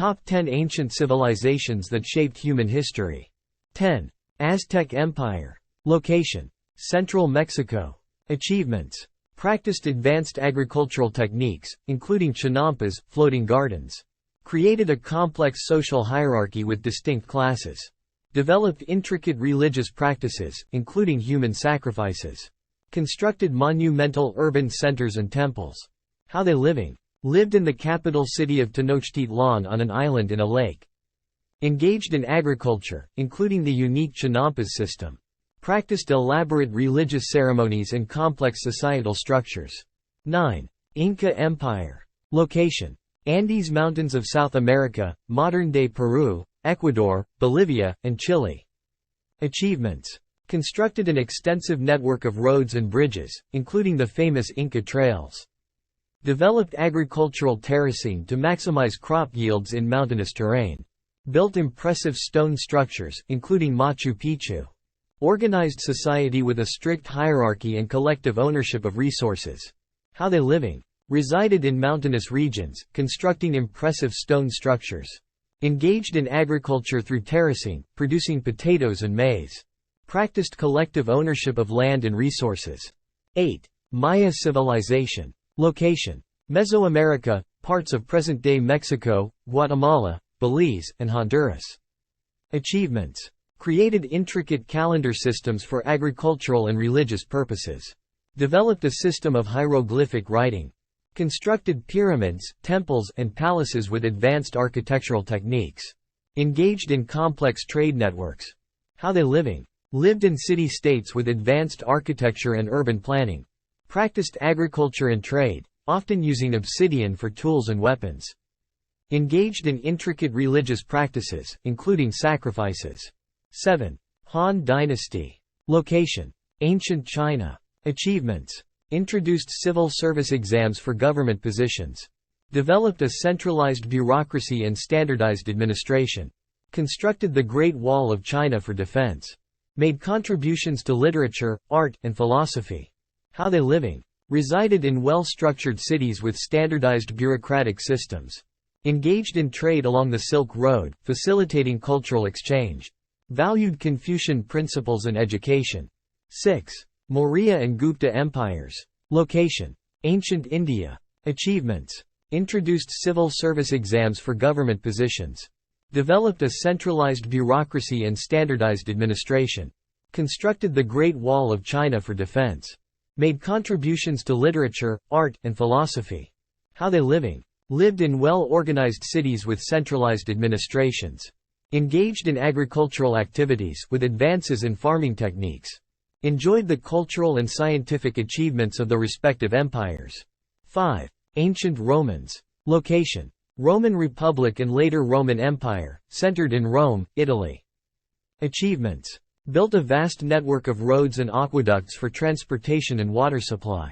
Top 10 Ancient Civilizations that Shaped Human History. 10. Aztec Empire. Location: Central Mexico. Achievements: practiced advanced agricultural techniques, including chinampas, floating gardens. Created a complex social hierarchy with distinct classes. Developed intricate religious practices, including human sacrifices. Constructed monumental urban centers and temples. How they living? Lived in the capital city of Tenochtitlan on an island in a lake. Engaged in agriculture, including the unique chinampas system. Practiced elaborate religious ceremonies and complex societal structures. 9. Inca Empire. Location: Andes Mountains of South America, modern-day Peru, Ecuador, Bolivia, and Chile. Achievements: constructed an extensive network of roads and bridges, including the famous Inca trails. Developed agricultural terracing to maximize crop yields in mountainous terrain. Built impressive stone structures, including Machu Picchu. Organized society with a strict hierarchy and collective ownership of resources. How they living? Resided in mountainous regions, constructing impressive stone structures. Engaged in agriculture through terracing, producing potatoes and maize. Practiced collective ownership of land and resources. 8. Maya civilization. Location: Mesoamerica, parts of present-day Mexico, Guatemala, Belize, and Honduras. Achievements: created intricate calendar systems for agricultural and religious purposes. Developed a system of hieroglyphic writing. Constructed pyramids, temples, and palaces with advanced architectural techniques. Engaged in complex trade networks. How they living? Lived in city-states with advanced architecture and urban planning. Practiced agriculture and trade, often using obsidian for tools and weapons. Engaged in intricate religious practices, including sacrifices. 7. Han Dynasty. Location: Ancient China. Achievements: introduced civil service exams for government positions. Developed a centralized bureaucracy and standardized administration. Constructed the Great Wall of China for defense. Made contributions to literature, art, and philosophy. How they living? Resided in well-structured cities with standardized bureaucratic systems. Engaged in trade along the Silk Road, facilitating cultural exchange. Valued Confucian principles and education. 6. Maurya and Gupta empires. Location: Ancient India. Achievements: introduced civil service exams for government positions. Developed a centralized bureaucracy and standardized administration. Constructed the Great Wall of China for defense. Made contributions to literature, art, and philosophy. How they living? Lived in well-organized cities with centralized administrations. Engaged in agricultural activities with advances in farming techniques. Enjoyed the cultural and scientific achievements of the respective empires. 5. Ancient Romans. Location: Roman Republic and later Roman Empire, centered in Rome, Italy. Achievements: built a vast network of roads and aqueducts for transportation and water supply.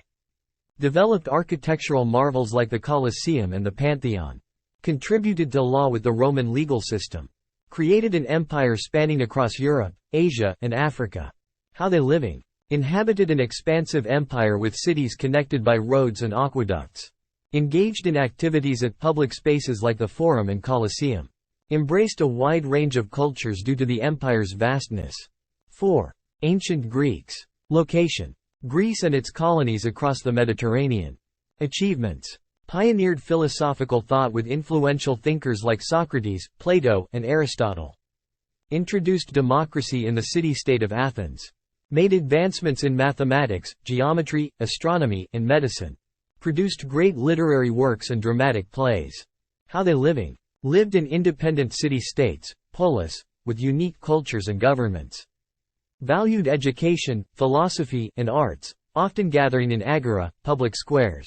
Developed architectural marvels like the Colosseum and the Pantheon. Contributed to law with the Roman legal system. Created an empire spanning across Europe, Asia, and Africa. How they living? Inhabited an expansive empire with cities connected by roads and aqueducts. Engaged in activities at public spaces like the Forum and Colosseum. Embraced a wide range of cultures due to the empire's vastness. 4. Ancient Greeks. Location: Greece and its colonies across the Mediterranean. Achievements: pioneered philosophical thought with influential thinkers like Socrates, Plato, and Aristotle. Introduced democracy in the city-state of Athens. Made advancements in mathematics, geometry, astronomy, and medicine. Produced great literary works and dramatic plays. How they living? Lived in independent city-states, polis, with unique cultures and governments. Valued education, philosophy, and arts, often gathering in agora, public squares.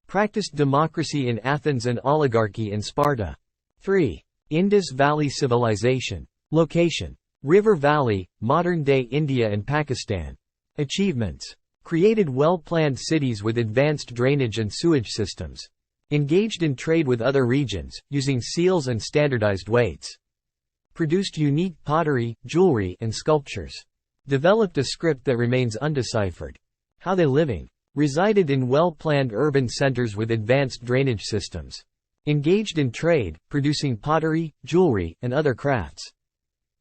Practiced democracy in Athens and oligarchy in Sparta. 3. Indus Valley Civilization. Location: River Valley, modern-day India and Pakistan. Achievements: created well-planned cities with advanced drainage and sewage systems. Engaged in trade with other regions, using seals and standardized weights. Produced unique pottery, jewelry, and sculptures. Developed a script that remains undeciphered. How they living? Resided in well-planned urban centers with advanced drainage systems. Engaged in trade, producing pottery, jewelry, and other crafts.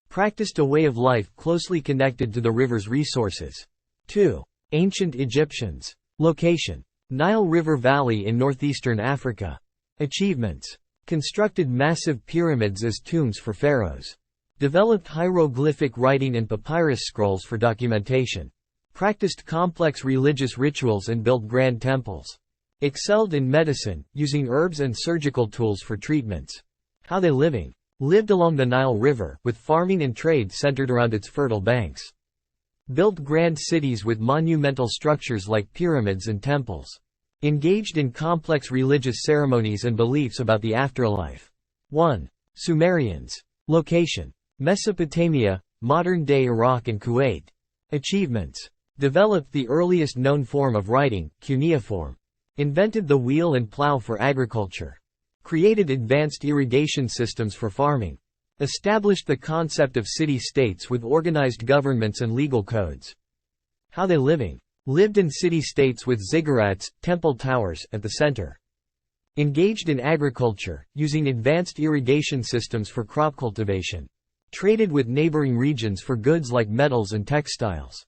Practiced a way of life closely connected to the river's resources. 2. Ancient Egyptians. Location: Nile River Valley in northeastern Africa. Achievements: constructed massive pyramids as tombs for pharaohs. Developed hieroglyphic writing and papyrus scrolls for documentation. Practiced complex religious rituals and built grand temples. Excelled in medicine, using herbs and surgical tools for treatments. How they living? Lived along the Nile River, with farming and trade centered around its fertile banks. Built grand cities with monumental structures like pyramids and temples. Engaged in complex religious ceremonies and beliefs about the afterlife. 1. Sumerians. Location: Mesopotamia, modern-day Iraq and Kuwait. Achievements: developed the earliest known form of writing, cuneiform. Invented the wheel and plow for agriculture. Created advanced irrigation systems for farming. Established the concept of city-states with organized governments and legal codes. How they living? Lived in city-states with ziggurats, temple towers, at the center. Engaged in agriculture, using advanced irrigation systems for crop cultivation. Traded with neighboring regions for goods like metals and textiles.